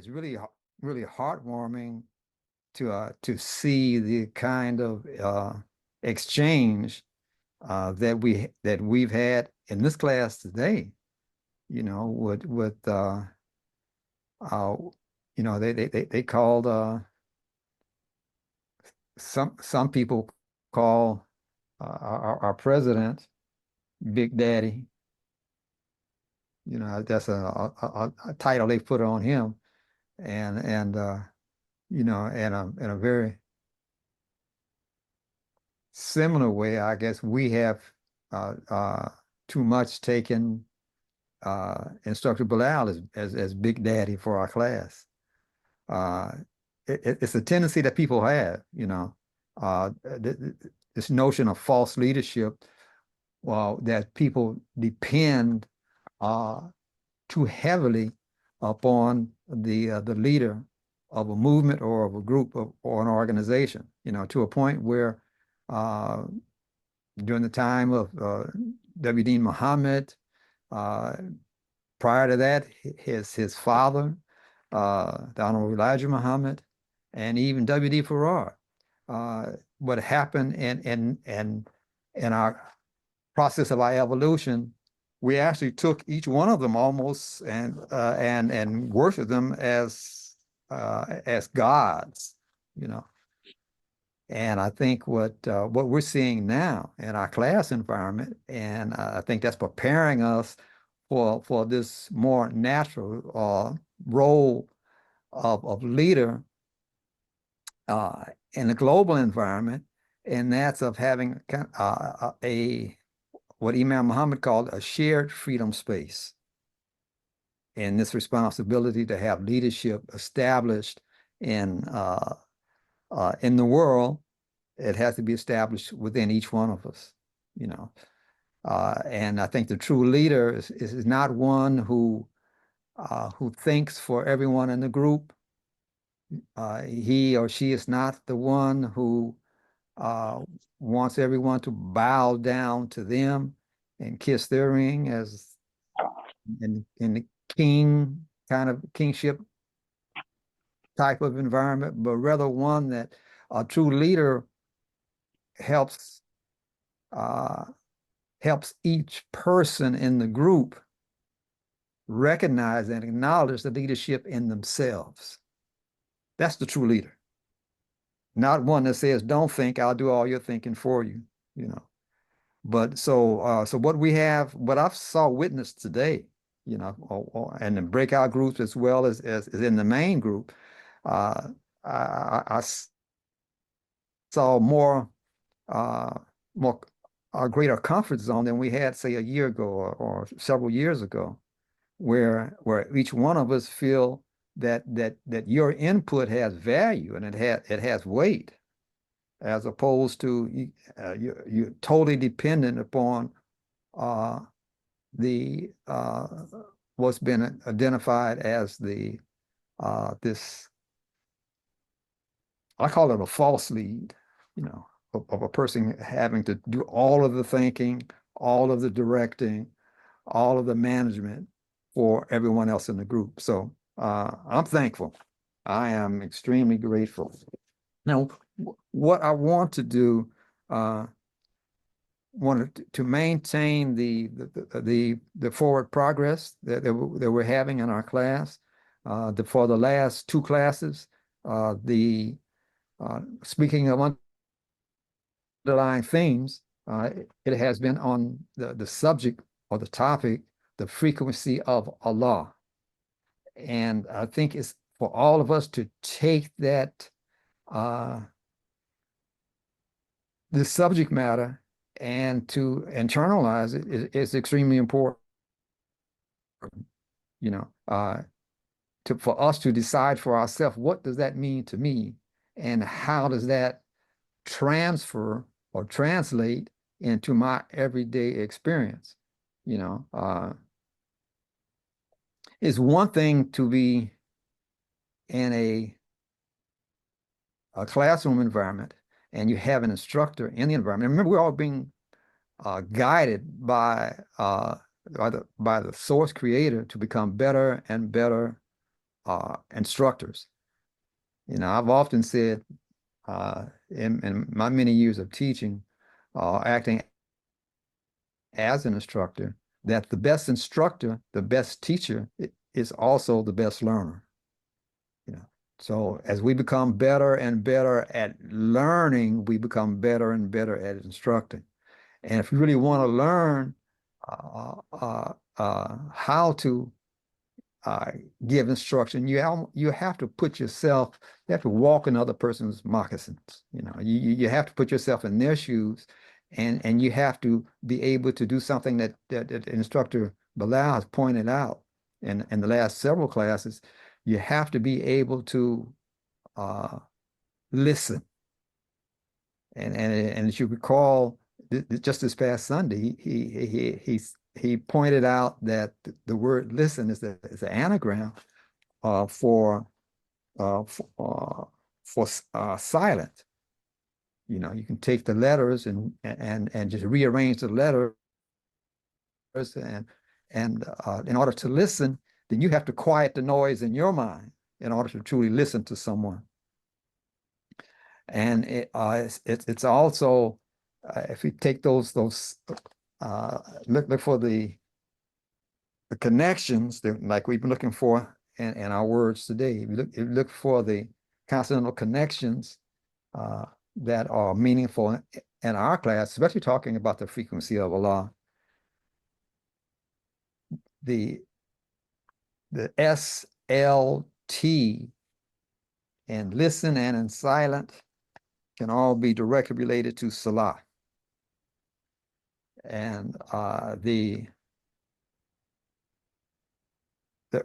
it's really heartwarming to see the kind of exchange that we've had in this class today. With uh, they called some people call our president Big Daddy. That's a title they put on him, and in a very similar way, I guess we have uh, uh, too much taken Instructor Bilal as Big Daddy for our class. Uh, it's a tendency that people have, this notion of false leadership, well, that people depend uh, too heavily upon the leader of a movement or of a group or an organization, to a point where uh, during the time of W. Muhammad, uh, prior to that, his father, the Honorable Elijah Muhammad, and even W.D. Farrar. What happened in our process of our evolution, we actually took each one of them almost and worshiped them as gods, you know. And I think what we're seeing now in our class environment, and I think that's preparing us for this more natural role of leader uh, in the global environment, and that's of having a what Imam Muhammad called a shared freedom space, and this responsibility to have leadership established in the world. It has to be established within each one of us, you know. And I think the true leader is not one who thinks for everyone in the group. He or she is not the one who uh, wants everyone to bow down to them and kiss their ring as in the king kind of kingship type of environment, but rather one that a true leader helps uh, helps each person in the group recognize and acknowledge the leadership in themselves. That's the true leader. Not one that says, don't think, I'll do all your thinking for you, you know. But so what we have, what I've saw witnessed today, and in breakout groups as well as in the main group, uh, I saw uh, more a greater comfort zone than we had, say, a year ago or several years ago, where each one of us feel that your input has value and it has weight, as opposed to you're totally dependent upon uh, the what's been identified as the this I call it a false lead, of a person having to do all of the thinking, all of the directing, all of the management for everyone else in the group. So I'm thankful. I am extremely grateful. Now, what I want to do, wanted to maintain the forward progress that we're having in our class. For the last two classes, speaking of underlying themes, it has been on the subject or the topic, the frequency of Allah. And I think it's for all of us to take that the subject matter and to internalize it is extremely important, for us to decide for ourselves, what does that mean to me? And how does that transfer or translate into my everyday experience? It's one thing to be in a classroom environment and you have an instructor in the environment. And remember, we're all being guided by the source creator to become better and better instructors. I've often said in my many years of teaching, acting as an instructor, that the best instructor, the best teacher is also the best learner. You know, so as we become better and better at learning, we become better and better at instructing. And if you really want to learn how to uh, give instruction, you have to put yourself, you have to walk in other person's moccasins. You have to put yourself in their shoes, and you have to be able to do something that Instructor Bilal has pointed out in the last several classes. You have to be able to listen. And as you recall, just this past Sunday, he pointed out that the word listen is an anagram for silent. You can take the letters and just rearrange the letters, and in order to listen, then you have to quiet the noise in your mind in order to truly listen to someone. And it's also, if we take those look for the connections that, like we've been looking for in our words today. If you look for the consonantal connections that are meaningful in our class, especially talking about the frequency of Allah. The SLT and listen and in silent can all be directly related to Salah. And the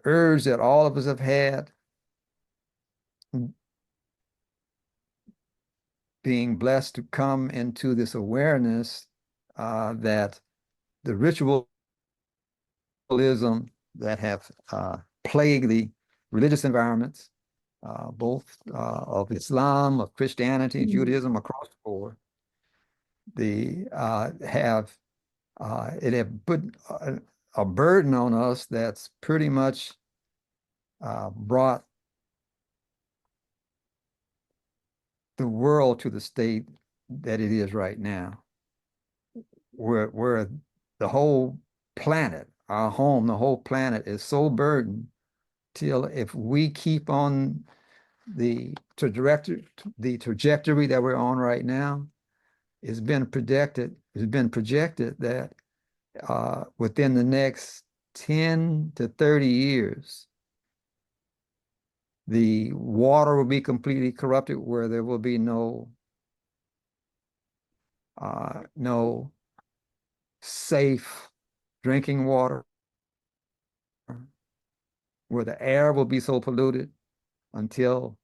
urge that all of us have had, being blessed to come into this awareness that the ritualism that have plagued the religious environments, both of Islam, of Christianity, Judaism, across the board, it have put a burden on us that's pretty much brought the world to the state that it is right now, where the whole planet, our home, the whole planet is so burdened till if we keep on the trajectory that we're on right now, it's been projected that within the next 10 to 30 years, the water will be completely corrupted, where there will be no safe drinking water, where the air will be so polluted until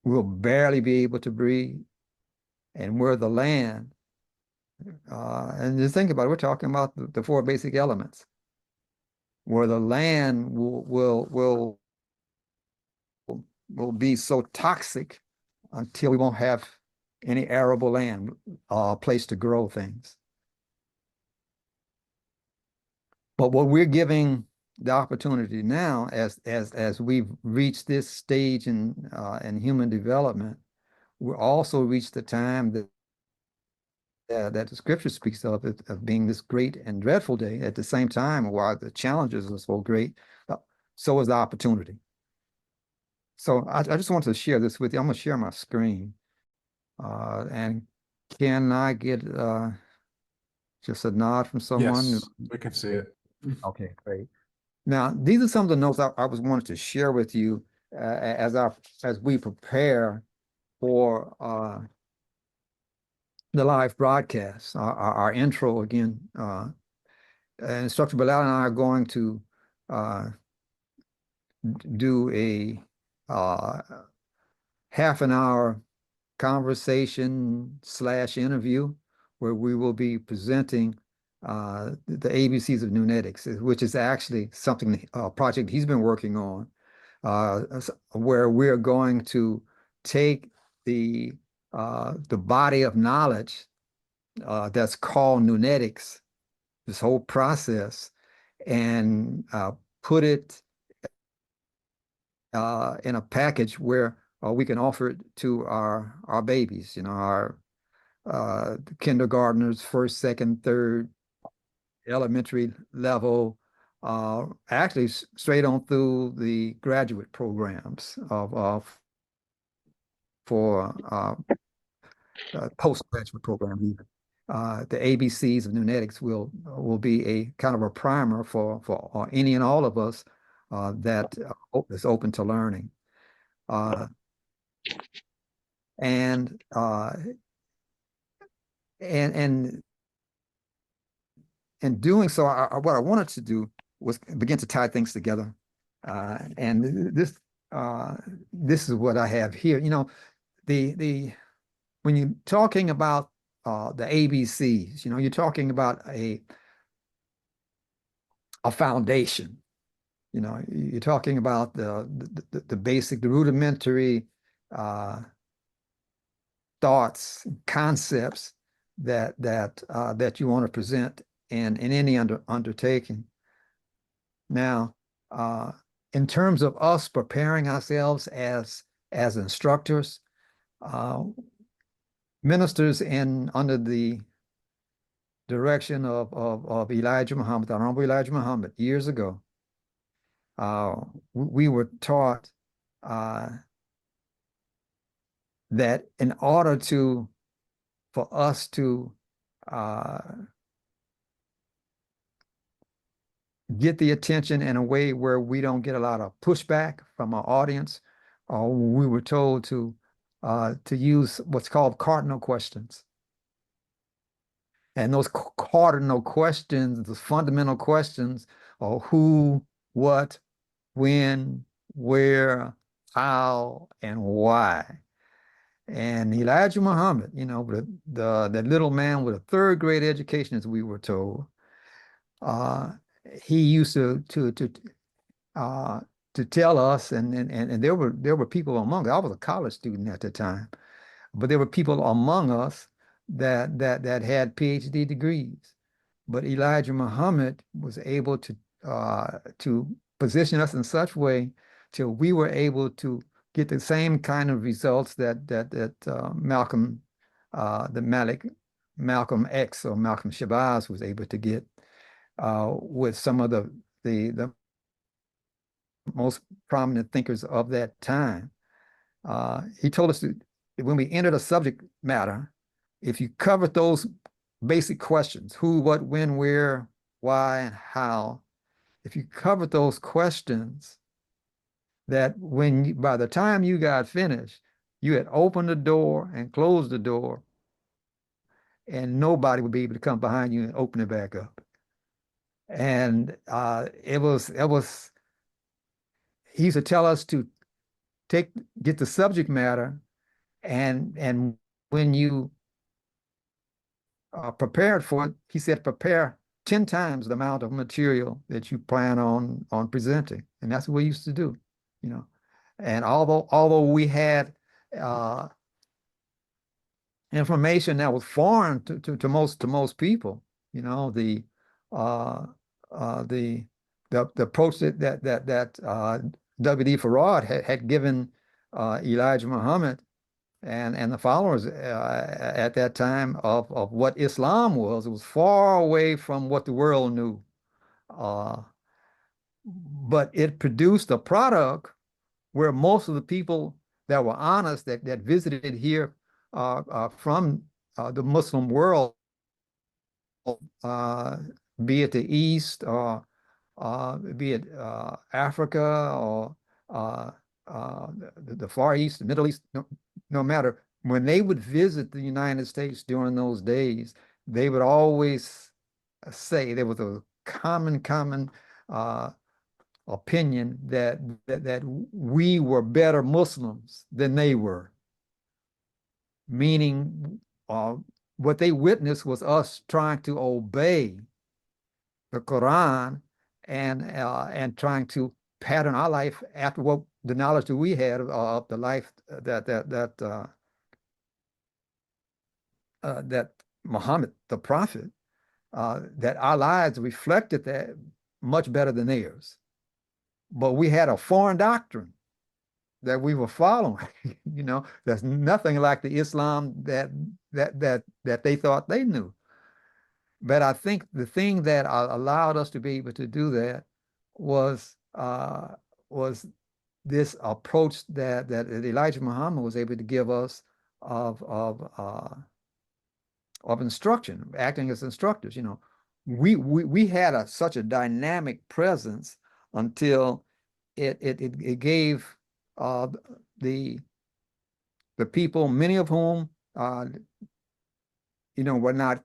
we'll barely be able to breathe, and where the land, and just think about it, we're talking about the four basic elements, where the land will be so toxic until we won't have any arable land, place to grow things. But what we're giving the opportunity now, as we've reached this stage in human development, we'll also reach the time that the scripture speaks of being this great and dreadful day. At the same time, while the challenges are so great, so is the opportunity. So I just want to share this with you. I'm going to share my screen. And can I get just a nod from someone? Yes, we can see it. Okay, great. Now, these are some of the notes I was wanted to share with you as we prepare for the live broadcast. Our intro again. Instructor Bilal and I are going to do a half an hour conversation / interview where we will be presenting the ABCs of Nunetics, which is actually something, a project he's been working on, where we're going to take the body of knowledge that's called Nunetics, this whole process, and put it in a package where we can offer it to our babies, our kindergartners, first, second, third, elementary level, actually straight on through the graduate programs for postgraduate program even. The ABCs of Nunetics will be a kind of a primer for any and all of us that is open to learning. Uh, and uh, and in doing so, what I wanted to do was begin to tie things together. And this is what I have here. The when you're talking about the ABCs, you're talking about a foundation. You're talking about the basic, the rudimentary thoughts, concepts that you want to present in any undertaking. Now, in terms of us preparing ourselves as instructors, ministers under the direction of Elijah Muhammad, the Honorable Elijah Muhammad, years ago, we were taught that in order for us to get the attention in a way where we don't get a lot of pushback from our audience, we were told to use what's called cardinal questions. And those cardinal questions, the fundamental questions, are who, what, when, where, how, and why. And Elijah Muhammad, the little man with a third grade education, as we were told, he used to tell us, and there were people among us. I was a college student at the time, but there were people among us that had PhD degrees. But Elijah Muhammad was able to position us in such way till we were able to get the same kind of results that Malcolm X or Malcolm Shabazz was able to get with some of the most prominent thinkers of that time. He told us that when we entered a subject matter, if you covered those basic questions, who, what, when, where, why, and how, if you covered those questions, that by the time you got finished, you had opened the door and closed the door, and nobody would be able to come behind you and open it back up. And he used to tell us to get the subject matter, and when you prepared for it, he said, prepare 10 times the amount of material that you plan on presenting. And that's what we used to do, And although we had information that was foreign to most people, the approach that W.D. Farad had given Elijah Muhammad and the followers at that time of what Islam was. It was far away from what the world knew. But it produced a product where most of the people that were honest, that visited here from the Muslim world, be it the East or be it Africa or the Far East, the Middle East, no matter, when they would visit the United States during those days, they would always say there was a common opinion that we were better Muslims than they were, meaning what they witnessed was us trying to obey the Quran and trying to pattern our life after what the knowledge that we had of the life that Muhammad, the prophet, that our lives reflected much better than theirs. But we had a foreign doctrine that we were following. There's nothing like the Islam that they thought they knew. But I think the thing that allowed us to be able to do that was was this approach that Elijah Muhammad was able to give us of instruction, acting as instructors. We had such a dynamic presence until it gave uh, the the people, many of whom were not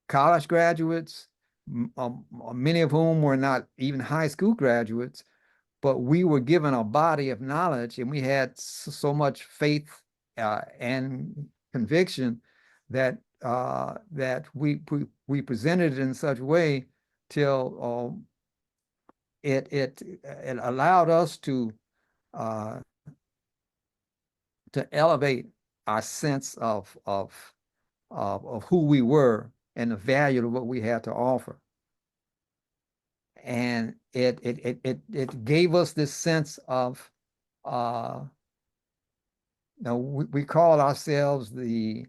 college graduates, many of whom were not even high school graduates, but we were given a body of knowledge, and we had so much faith and conviction that we presented it in such a way till it allowed us uh, to elevate our sense of who we were and the value of what we had to offer. And it gave us this sense of we call ourselves the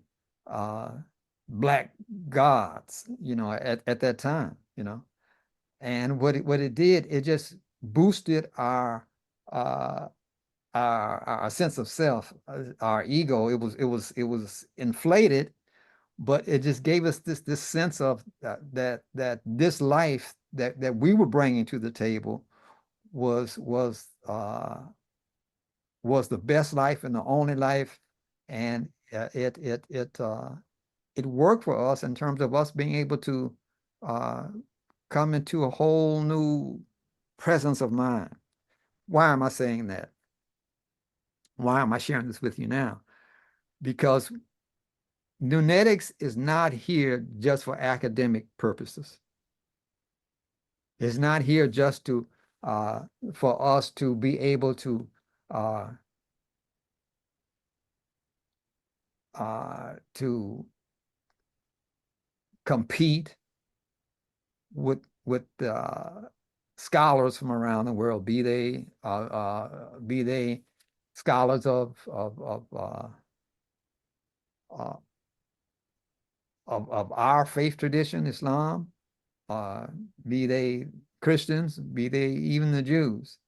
black gods, at that time, and what it did, it just boosted our sense of self, our ego. It was inflated, but it just gave us this sense of that this life that we were bringing to the table was the best life and the only life, and it worked for us in terms of us being able to uh, come into a whole new presence of mind. Why am I saying that? Why am I sharing this with you now? Because Nunetics is not here just for academic purposes. It's not here just for us to be able to compete with scholars from around the world, be they scholars of our faith tradition, Islam, be they Christians, be they even the Jews.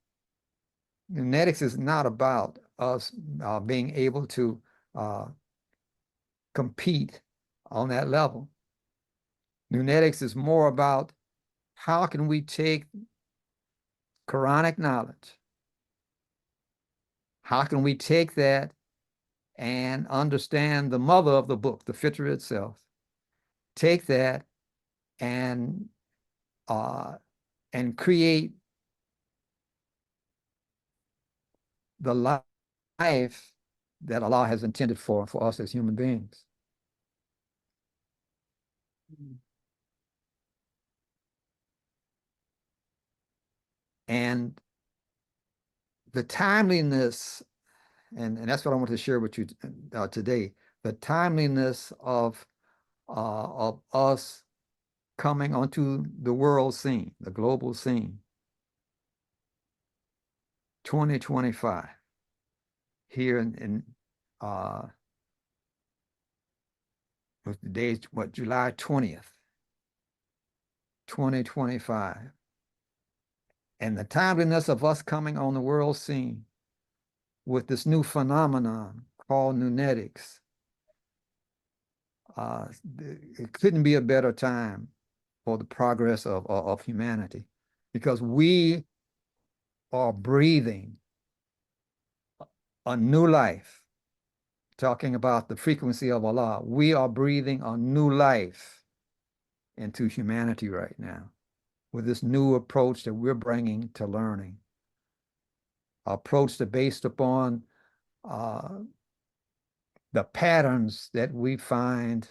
Nunetics is not about us being able to compete on that level. Nunetics is more about how can we take Quranic knowledge, how can we take that and understand the mother of the book, the Fitra itself, take that and create the life that Allah has intended for us as human beings. And the timeliness, and that's what I want to share with you today, the timeliness of us coming onto the world scene, the global scene, 2025, here in the day, July 20th, 2025. And the timeliness of us coming on the world scene with this new phenomenon called Nunetics. It couldn't be a better time for the progress of humanity, because we are breathing a new life. Talking about the frequency of Allah, we are breathing a new life into humanity right now with this new approach that we're bringing to learning. Approach that based upon the patterns that we find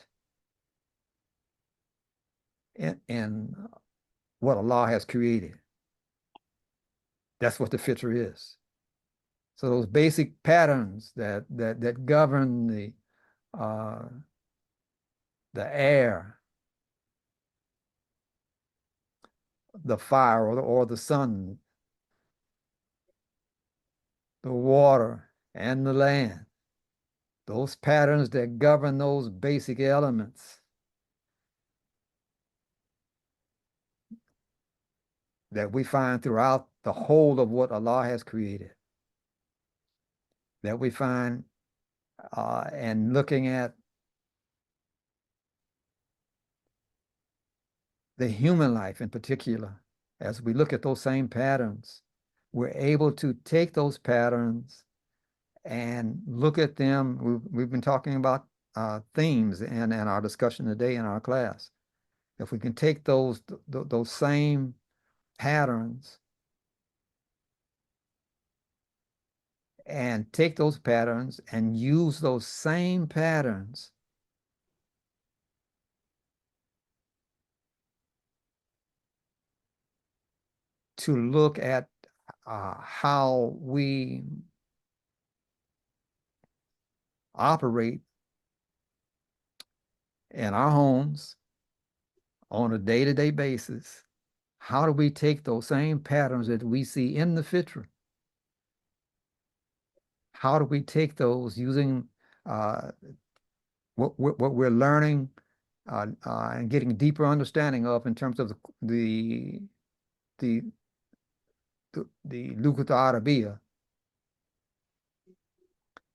in what Allah has created. That's what the fitra is. So those basic patterns that govern the air, the fire or the sun, the water, and the land. Those patterns that govern those basic elements that we find throughout the whole of what Allah has created, that we find and looking at the human life in particular, as we look at those same patterns, we're able to take those patterns and look at them. We've been talking about themes in our discussion today in our class. If we can take those same patterns and take those patterns and use those same patterns to look at how we operate in our homes on a day-to-day basis, how do we take those same patterns that we see in the fitra? How do we take those using what we're learning and getting deeper understanding of in terms of the the the Lughat Arabiya,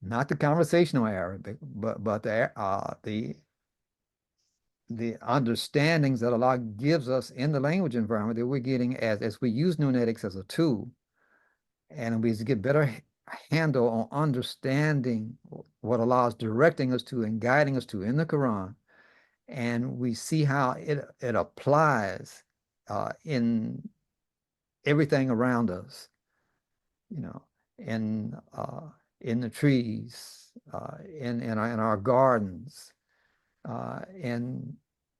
not the conversational Arabic, but the understandings that Allah gives us in the language environment that we're getting as we use Nunetics as a tool, and we get better handle on understanding what Allah is directing us to and guiding us to in the Quran, and we see how it applies in everything around us, you know, in the trees, in our gardens, in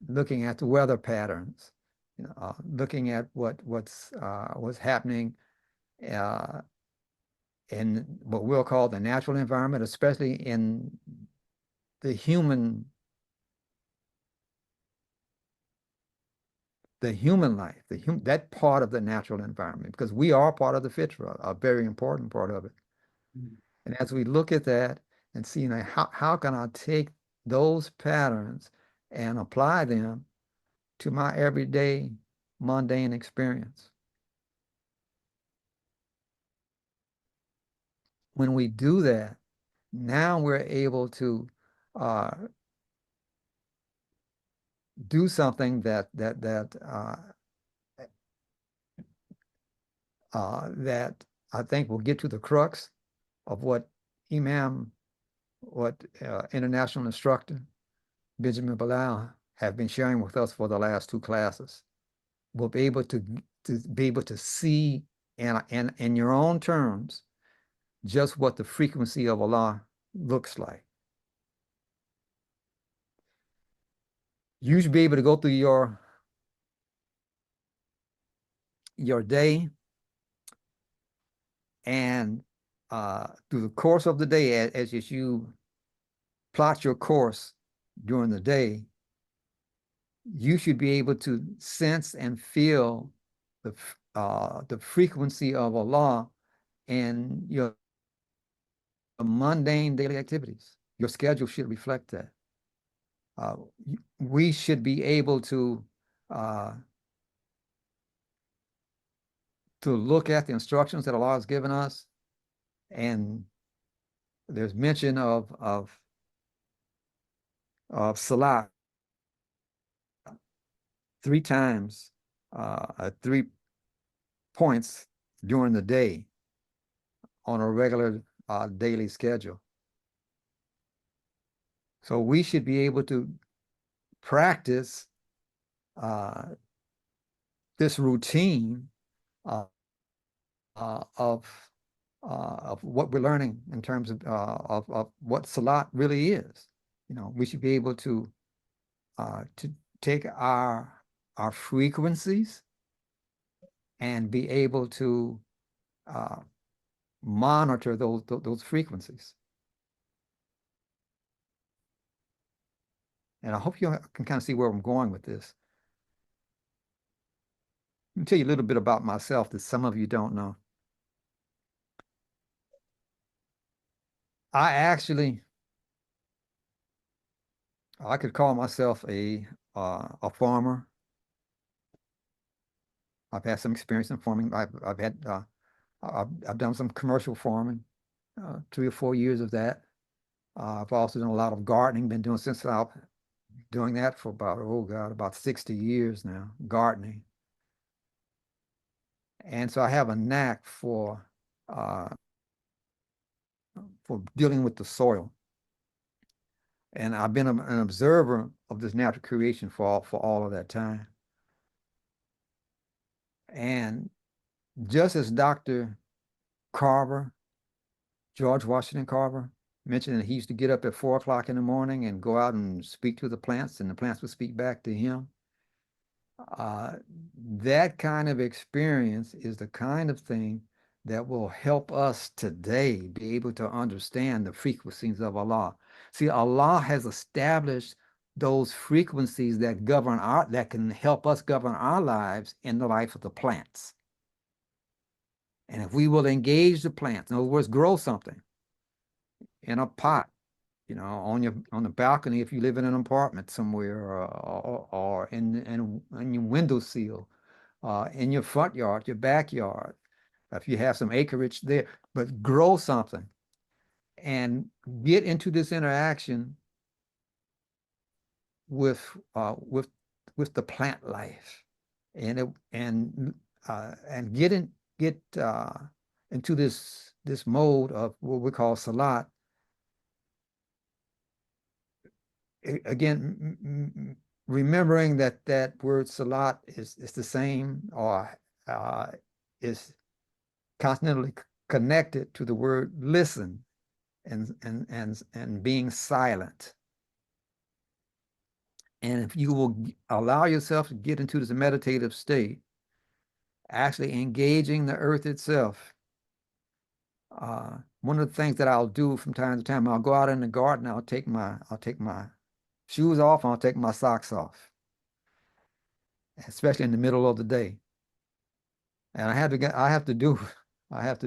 looking at the weather patterns, looking at what's happening in what we'll call the natural environment, especially in the human life, that part of the natural environment, because we are part of the fitra, a very important part of it. Mm-hmm. And as we look at that and see, how can I take those patterns and apply them to my everyday mundane experience? When we do that, now we're able to do something that I think will get to the crux of what International Instructor Benjamin Bilal have been sharing with us for the last two classes. We'll be able to see in your own terms just what the frequency of Allah looks like. You should be able to go through your day, and through the course of the day, as you plot your course during the day, you should be able to sense and feel the frequency of Allah in your mundane daily activities. Your schedule should reflect that. We should be able to look at the instructions that Allah has given us, and there's mention of salat 3 times at 3 points during the day on a regular daily schedule. So we should be able to practice this routine of what we're learning in terms of what salat really is. We should be able to take our frequencies and be able to monitor those frequencies. And I hope you can kind of see where I'm going with this. me tell you a little bit about myself that some of you don't know. I actually, I could call myself a farmer. I've had some experience in farming. I've done some commercial farming, 3 or 4 years of that. I've also done a lot of gardening. Been doing since I doing that for about, oh God, about 60 years now, gardening. And so I have a knack uh, for dealing with the soil. And I've been an observer of this natural creation for all of that time. And just as Dr. Carver, George Washington Carver, mentioned that he used to get up at 4 o'clock in the morning and go out and speak to the plants, and the plants would speak back to him. Uh, that kind of experience is the kind of thing that will help us today be able to understand the frequencies of Allah. See, Allah has established those frequencies that that can help us govern our lives in the life of the plants. And if we will engage the plants, in other words, grow something in a pot, on the balcony if you live in an apartment somewhere, or in your windowsill, in your front yard, your backyard, if you have some acreage there, but grow something and get into this interaction with uh, with with the plant life, and get into this mode of what we call salat. Again, remembering that that word salat is the same, or is consonantly connected to the word listen, and being silent. And if you will allow yourself to get into this meditative state, actually engaging the earth itself. One of the things that I'll do from time to time, I'll go out in the garden, I'll take my shoes off, and I'll take my socks off, especially in the middle of the day. And I have to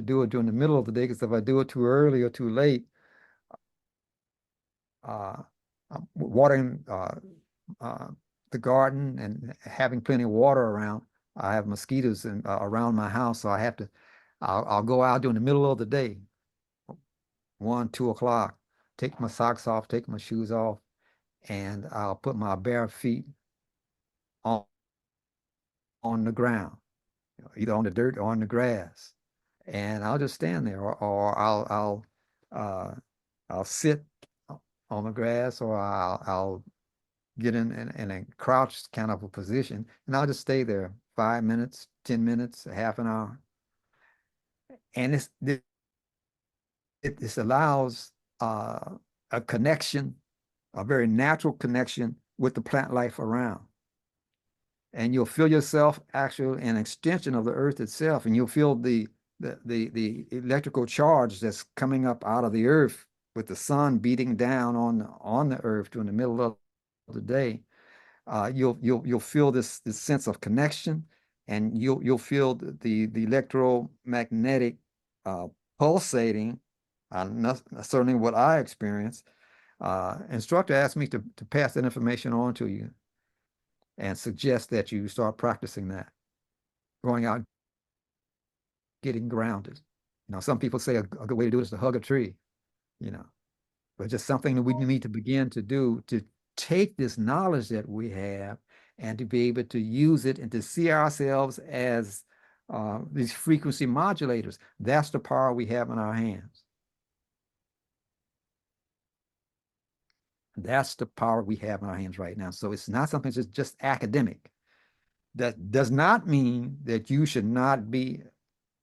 do it during the middle of the day, because if I do it too early or too late, uh, watering uh, the garden and having plenty of water around, I have mosquitoes around my house, so I'll go out during the middle of the day, 1, 2 o'clock, take my socks off, take my shoes off, and I'll put my bare feet on, on the ground, either on the dirt or on the grass, and I'll just stand there, or uh, I'll sit on the grass, or I'll get in a crouched kind of a position, and I'll just stay there 5 minutes, 10 minutes, a half an hour. And this allows a connection, a very natural connection with the plant life around. And you'll feel yourself actually an extension of the earth itself, and you'll feel the electrical charge that's coming up out of the earth with the sun beating down on the earth during the middle of the day. You'll feel this sense of connection, and you'll feel the electromagnetic pulsating. Certainly what I experienced. Instructor asked me to pass that information on to you, and suggest that you start practicing that, going out, getting grounded. Some people say a good way to do it is to hug a tree, you know, but just something that we need to begin to do, to take this knowledge that we have and to be able to use it and to see ourselves as these frequency modulators. That's the power we have in our hands. That's the power we have in our hands right now. So it's not something that's just academic. That does not mean that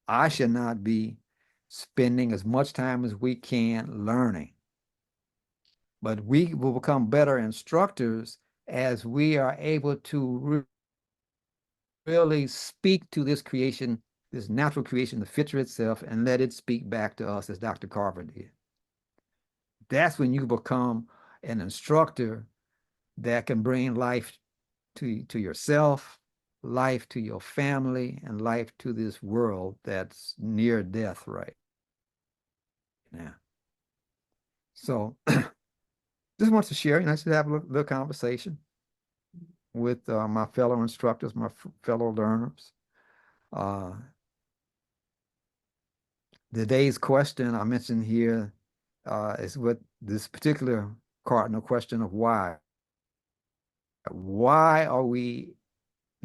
I should not be spending as much time as we can learning. But we will become better instructors as we are able to really speak to this creation, this natural creation, the figure itself, and let it speak back to us as Dr. Carver did. That's when you become an instructor that can bring life to yourself, life to your family and life to this world that's near death right now. So just want to share, just have a little conversation with my fellow instructors, my fellow learners. Today's question I mentioned here is what this particular cardinal question of why. Why are we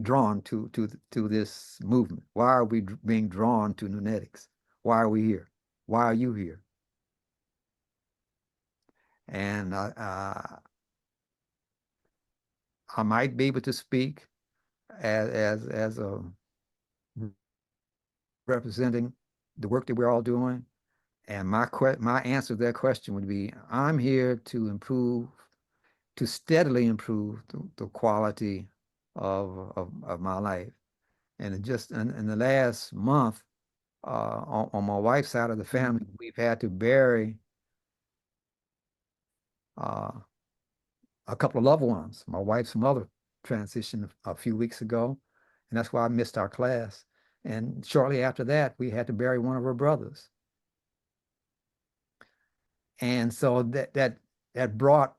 drawn to this movement? Why are we being drawn to Nunetics? Why are we here? Why are you here? And I might be able to speak as a representing the work that we're all doing. And my answer to that question would be, I'm here to improve, to steadily improve the quality of my life. And just in the last month, on my wife's side of the family, we've had to bury uh, a couple of loved ones. My wife's mother transitioned a few weeks ago, and that's why I missed our class. And shortly after that, we had to bury one of her brothers. And so that brought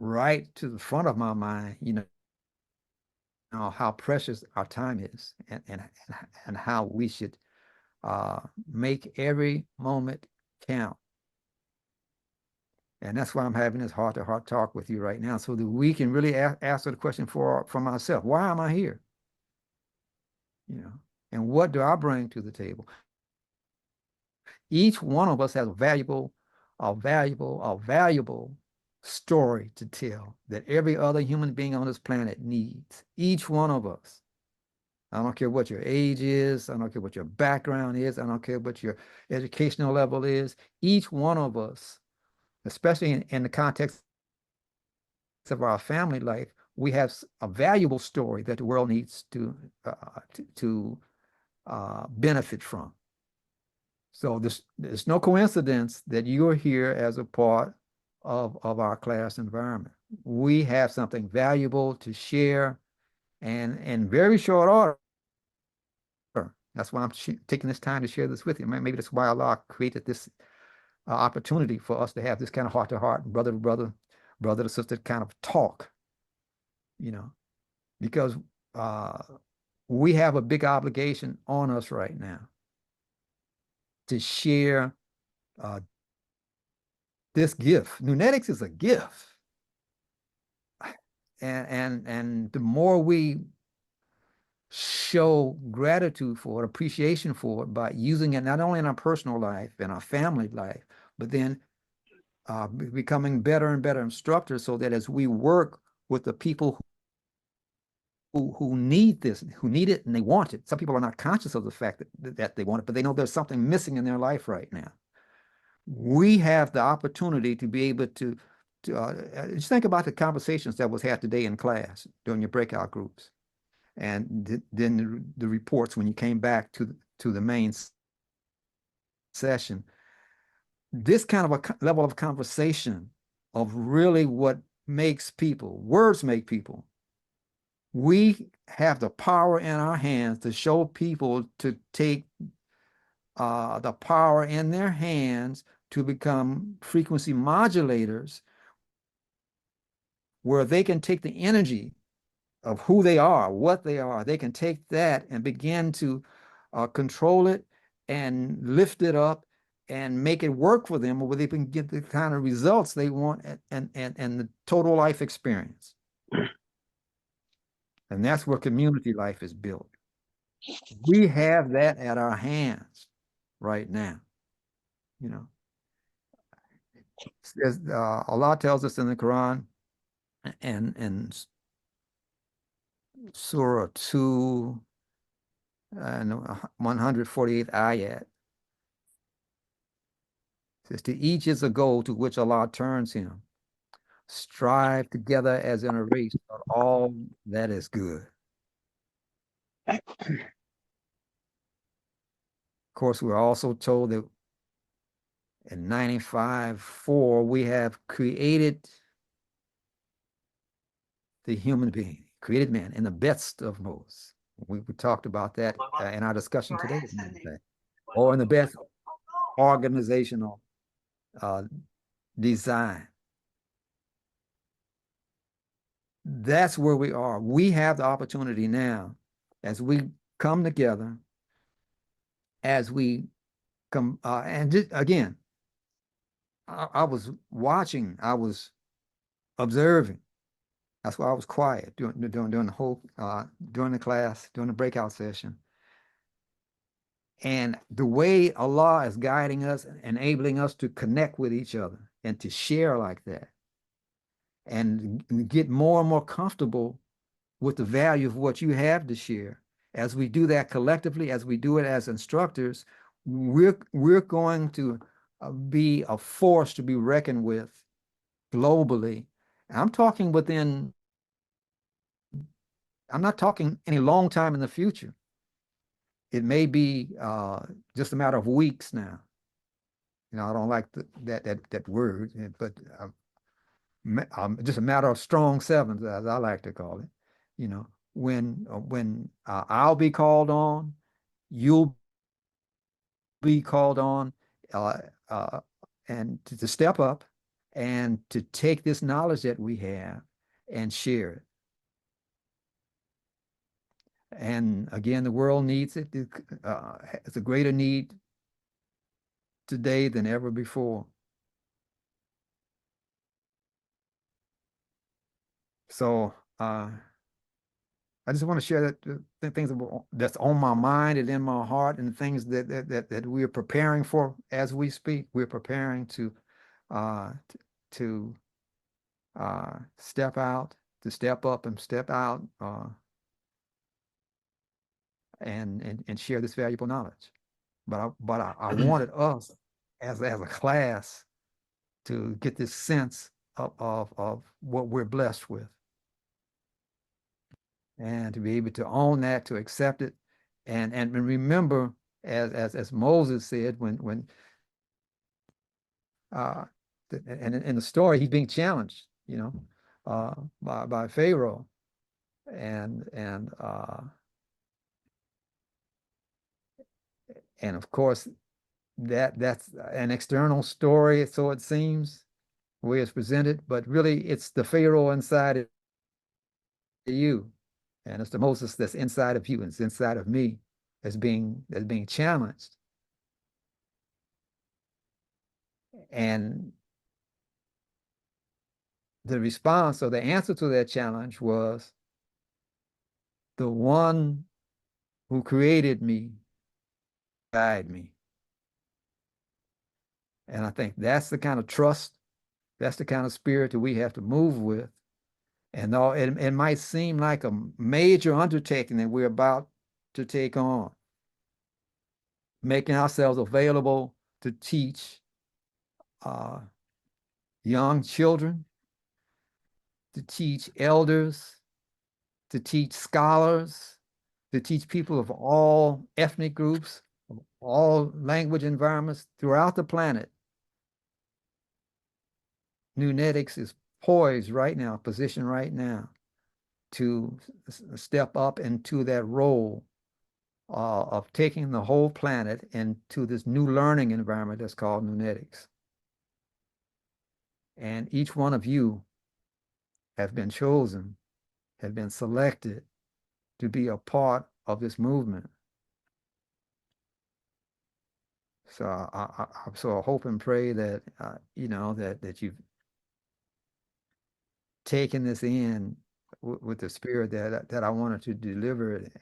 right to the front of my mind, how precious our time is, and how we should make every moment count. And that's why I'm having this heart-to-heart talk with you right now, so that we can really answer the question for myself. Why am I here? And what do I bring to the table? Each one of us has a valuable story to tell that every other human being on this planet needs. Each one of us. I don't care what your age is. I don't care what your background is. I don't care what your educational level is. Each one of us, especially in the context of our family life, we have a valuable story that the world needs to benefit from. So there's no coincidence that you're here as a part of our class environment. We have something valuable to share, and in very short order. That's why I'm taking this time to share this with you. Maybe that's why Allah created this opportunity for us to have this kind of heart-to-heart, brother-to-brother, brother-to-sister kind of talk, because we have a big obligation on us right now to share this gift. Nunetics is a gift. And the more we show gratitude for it, appreciation for it, by using it not only in our personal life and our family life, but then becoming better and better instructors, so that as we work with the people who need this, who need it and they want it. Some people are not conscious of the fact that they want it, but they know there's something missing in their life right now. We have the opportunity to be able to just think about the conversations that was had today in class during your breakout groups, and then the reports when you came back to the main session. This kind of a level of conversation of really what makes people, words make people. We have the power in our hands to show people to take the power in their hands to become frequency modulators, where they can take the energy of who they are, what they are. They can take that and begin to control it and lift it up and make it work for them, where they can get the kind of results they want and the total life experience. And that's where community life is built. We have that at our hands right now. Allah tells us in the Quran and Surah 2 and 148th ayat, says, to each is a goal to which Allah turns him. Strive together as in a race for all that is good. Of course, we're also told that in 95:4, we have created the human being. created man in the best of modes. We talked about that in our discussion today, or in the best organizational uh, design. That's where we are. We have the opportunity now, as we come together, as we come, and just, again, I was watching, I was observing. That's why I was quiet during the whole during the class, during the breakout session. And the way Allah is guiding us, enabling us to connect with each other and to share like that, and get more and more comfortable with the value of what you have to share. As we do that collectively, as we do it as instructors, we're going to be a force to be reckoned with globally. I'm talking within, I'm not talking any long time in the future. It may be just a matter of weeks now. You know, I don't like that word, but just a matter of strong sevens, as I like to call it. You know, when I'll be called on, you'll be called on, uh, uh, and to step up and to take this knowledge that we have and share it. And again, the world needs it. It's a greater need today than ever before. So I just want to share the things that's on my mind and in my heart, and the things that we are preparing for as we speak. We're preparing uh, to step out, to step up and step out, and share this valuable knowledge. But I wanted us as a class to get this sense of what we're blessed with, and to be able to own that, to accept it, and remember, as Moses said, when uh, and in the story he's being challenged, you know, by Pharaoh, and and of course that's an external story, so it seems, the way it's presented, but really it's the Pharaoh inside of you, and it's the Moses that's inside of you, and it's inside of me, that's being challenged. And the response, or the answer to that challenge, was, the one who created me guide me. And I think that's the kind of trust, that's the kind of spirit that we have to move with. And though it might seem like a major undertaking that we're about to take on, making ourselves available to teach uh, young children, to teach elders, to teach scholars, to teach people of all ethnic groups, of all language environments throughout the planet. Nunetics is poised right now, positioned right now, to step up into that role of taking the whole planet into this new learning environment that's called Nunetics. And each one of you have been chosen, have been selected to be a part of this movement. So I hope and pray that you know, that you've taken this in with the spirit that I wanted to deliver it.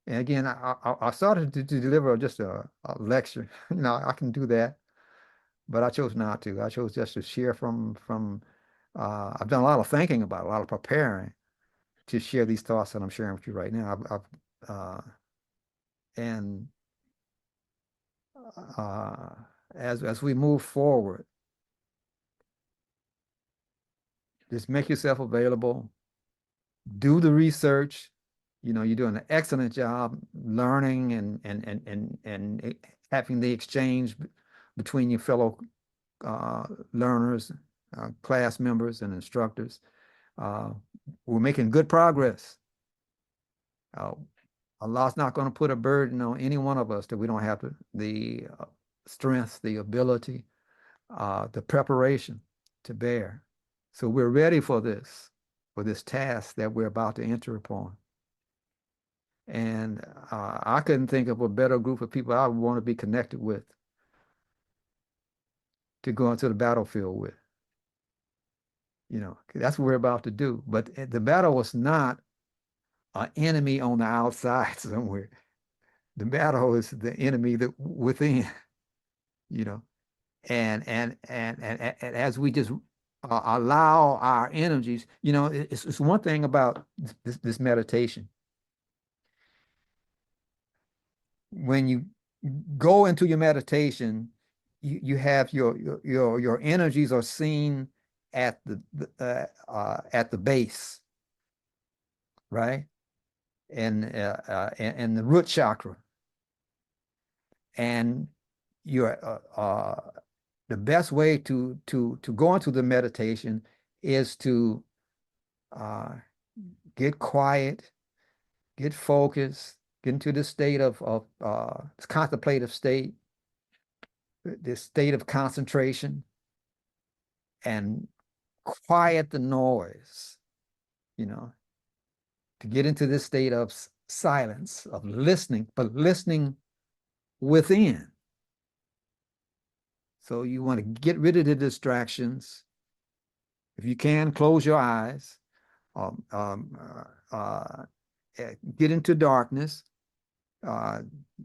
And again, I started to deliver just a lecture. You know, I can do that, but I chose not to. I chose just to share from. I've done a lot of thinking about it, a lot of preparing to share these thoughts that I'm sharing with you right now. And uh, as we move forward, just make yourself available, do the research. You know, you're doing an excellent job learning and having the exchange between your fellow learners, class members, and instructors. Uh, we're making good progress. Uh, Allah's not going to put a burden on any one of us that we don't have the strength, the ability, the preparation to bear. So we're ready for this task that we're about to enter upon. And I couldn't think of a better group of people I would want to be connected with to go into the battlefield with. You know, that's what we're about to do. But the battle was not an enemy on the outside somewhere. The battle is the enemy that within, you know. And as we just allow our energies, you know, it's one thing about this meditation. When you go into your meditation, you have your energies are seen at the base, right? And the root chakra. And your the best way to go into the meditation is to uh, get quiet, get focused, get into the state of this contemplative state, this state of concentration, and quiet the noise, you know, to get into this state of silence, of listening, but listening within. So you want to get rid of the distractions. If you can, close your eyes. Um, um, uh, uh, get into darkness. Uh,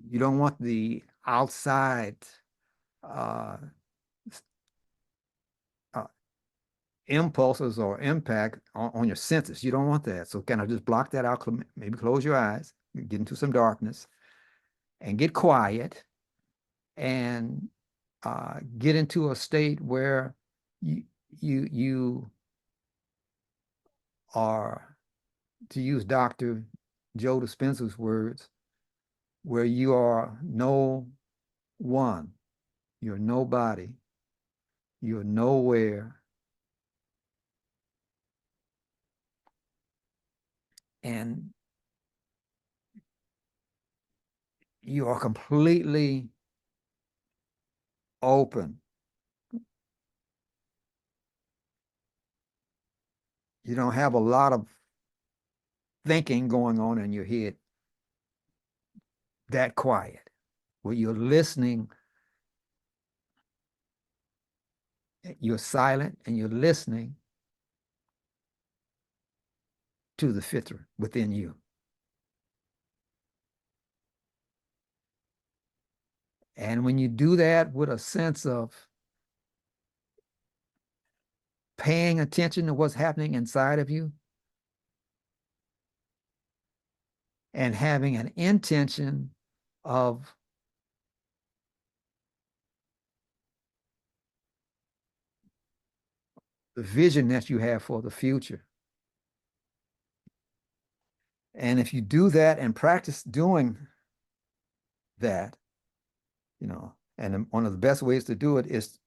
you don't want the outside uh, uh, impulses or impact on your senses. You don't want that. So kind of just block that out. Maybe close your eyes, get into some darkness, and get quiet, and get into a state where you you are, to use Dr. Joe Dispenza's words, where you are no one, you're nobody, you're nowhere, and you are completely open. You don't have a lot of thinking going on in your head. That quiet, where you're listening, you're silent and you're listening to the fitra within you. And when you do that with a sense of paying attention to what's happening inside of you and having an intention of the vision that you have for the future. And if you do that and practice doing that, you know, and one of the best ways to do it is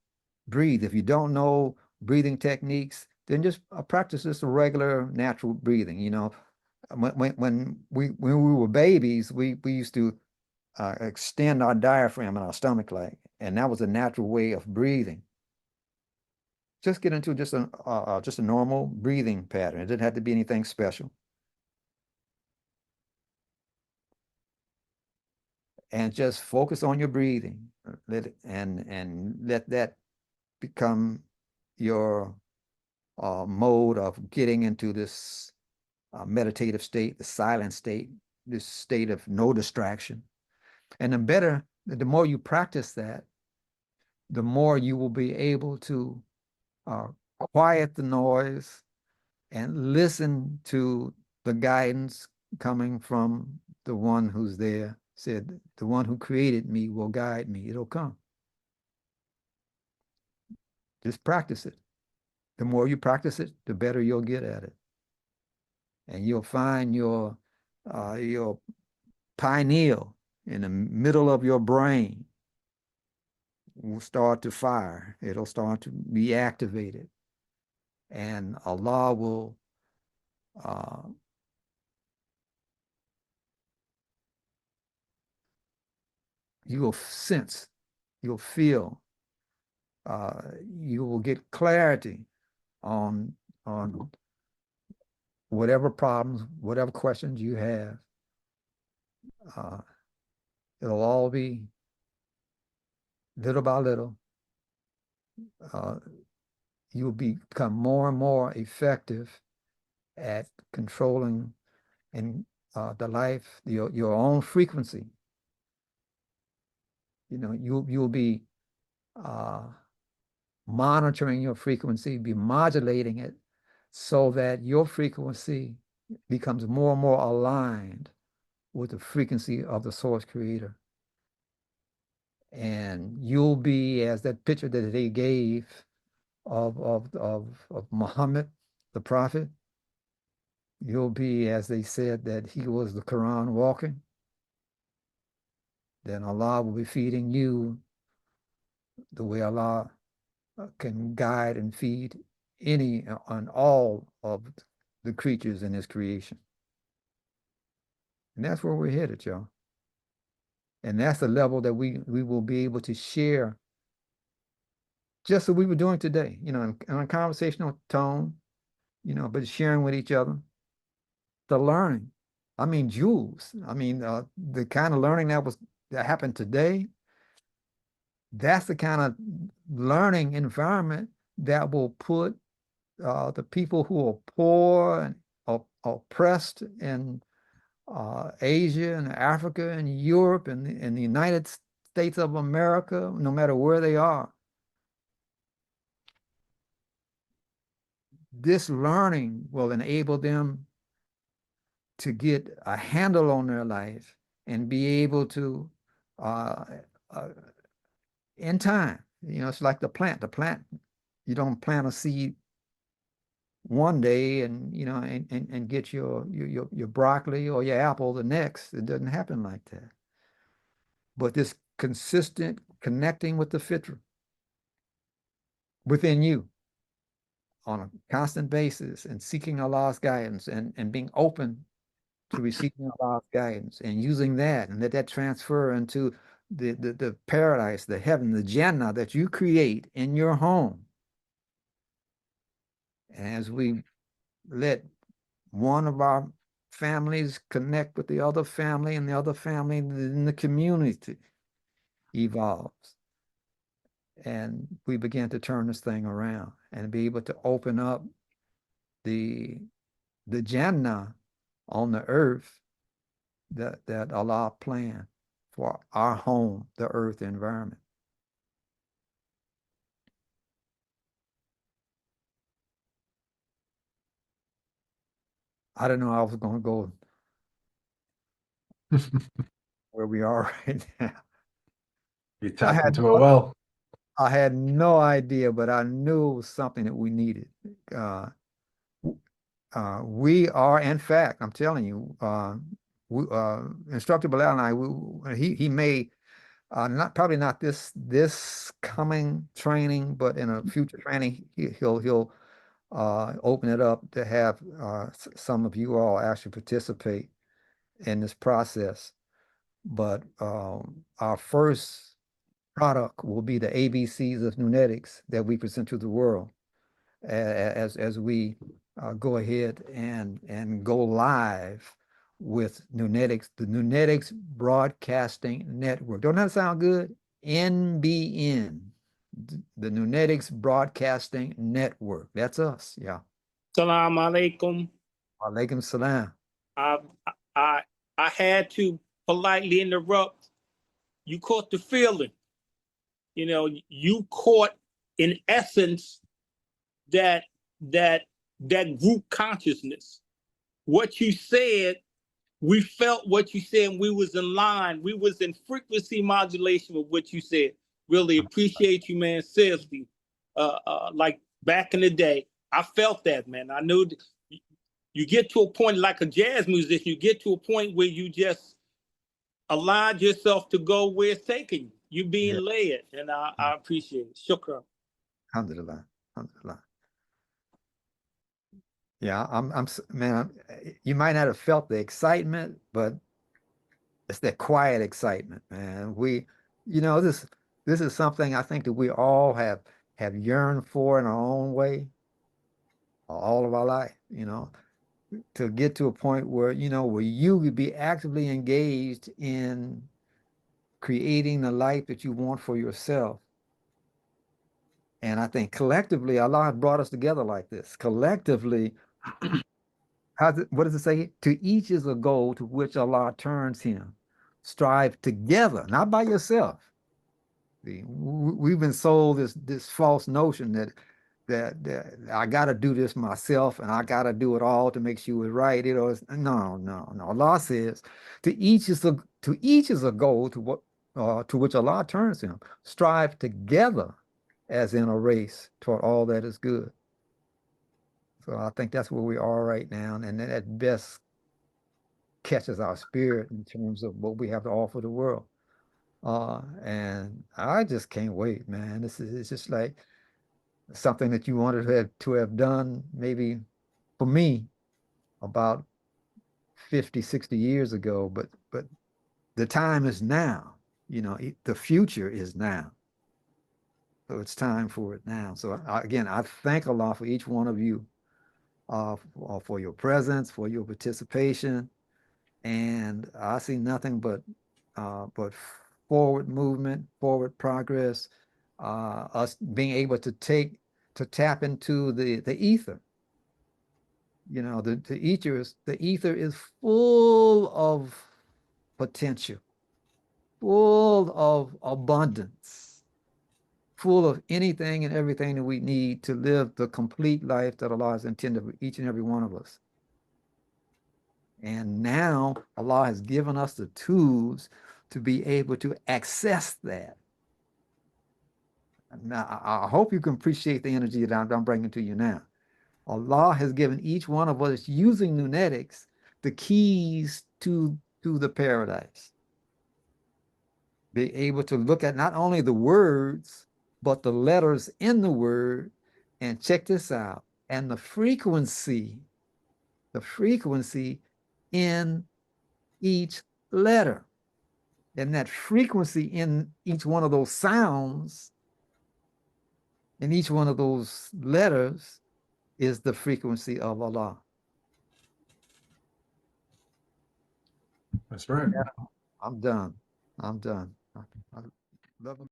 breathe. If you don't know breathing techniques, then just practice just a regular natural breathing. You know, when we were babies, we used to extend our diaphragm in our stomach like, and that was a natural way of breathing. Just get into just a normal breathing pattern. It didn't have to be anything special. And just focus on your breathing. And let that become your mode of getting into this meditative state, the silent state, this state of no distraction. And the more you practice that, the more you will be able to uh, quiet the noise and listen to the guidance coming from the one who's there. Said, the one who created me will guide me. It'll come. Just practice it. The more you practice it, the better you'll get at it. And you'll find your pineal in the middle of your brain will start to fire. It'll start to be activated. And Allah will you will sense, you'll feel, you will get clarity on whatever problems, whatever questions you have. Uh, it'll all be little by little. You'll become more and more effective at controlling and the life, your own frequency. You know, you'll be monitoring your frequency, be modulating it so that your frequency becomes more and more aligned with the frequency of the source creator. And you'll be, as that picture that they gave of Muhammad, the prophet, you'll be, as they said, that he was the Quran walking. Then Allah will be feeding you the way Allah can guide and feed any and all of the creatures in his creation. And that's where we're headed, y'all. And that's the level that we will be able to share just as we were doing today, you know, in a conversational tone, you know, but sharing with each other, the learning. I mean, jewels. I mean, the kind of learning that happened today, that's the kind of learning environment that will put the people who are poor and oppressed in Asia and Africa and Europe and the United States of America, no matter where they are. This learning will enable them to get a handle on their life and be able to, uh, in time, you know, it's like the plant. The plant, you don't plant a seed one day and you know and get your broccoli or your apple the next. It doesn't happen like that. But this consistent connecting with the fitra within you on a constant basis and seeking Allah's guidance and being open to receiving Allah's guidance and using that and let that transfer into the paradise, the heaven, the Jannah that you create in your home. And as we let one of our families connect with the other family and the other family in the community evolves. And we begin to turn this thing around and be able to open up the Jannah on the earth that Allah planned for our home, the earth environment. I don't know I was going to go where we are right now. You tapped into a well. I had no idea, but I knew it was something that we needed. We are, in fact, I'm telling you, Instructor Bilal and I, he may probably not this coming training, but in a future training, he'll open it up to have some of you all actually participate in this process. But our first product will be the ABCs of Nunetics that we present to the world as we go ahead and go live with Nunetics, the Nunetics Broadcasting Network. Don't that sound good? NBN, the Nunetics Broadcasting Network. That's us, yeah. Salam alaikum. Alaikum salam. I had to politely interrupt. You caught the feeling. You know, you caught in essence that group consciousness. What you said, we felt what you said, and we was in line. We was in frequency modulation with what you said. Really appreciate you, man. Seriously, like back in the day, I felt that, man. I knew you get to a point like a jazz musician. You get to a point where you just allowed yourself to go where it's taking you. You being led, and I appreciate it. Shukran. Alhamdulillah. Alhamdulillah. Yeah, man, you might not have felt the excitement, but it's that quiet excitement, man. you know, this is something I think that we all have yearned for in our own way all of our life, you know, to get to a point where, you know, where you would be actively engaged in creating the life that you want for yourself. And I think collectively, Allah has brought us together like this. Collectively, what does it say? To each is a goal to which Allah turns him. Strive together, not by yourself. See, we've been sold this false notion that I got to do this myself and I got to do it all to make sure it's right. You know, no. Allah says, to each is a goal to which Allah turns him. Strive together as in a race toward all that is good. So I think that's where we are right now, and that best catches our spirit in terms of what we have to offer the world. And I just can't wait, man. It's just like something that you wanted to have done maybe for me about 50, 60 years ago, but the time is now. You know, the future is now. So it's time for it now. So again, I thank Allah for each one of you, for your presence, for your participation, and I see nothing but forward movement, forward progress, us being able to tap into the ether. You know, the ether is full of potential, full of abundance, full of anything and everything that we need to live the complete life that Allah has intended for each and every one of us. And now Allah has given us the tools to be able to access that. Now, I hope you can appreciate the energy that I'm bringing to you now. Allah has given each one of us using Nunetics the keys to the paradise. Be able to look at not only the words, but the letters in the word, and check this out, and the frequency in each letter. And that frequency in each one of those sounds, in each one of those letters, is the frequency of Allah. That's right. I'm done. I love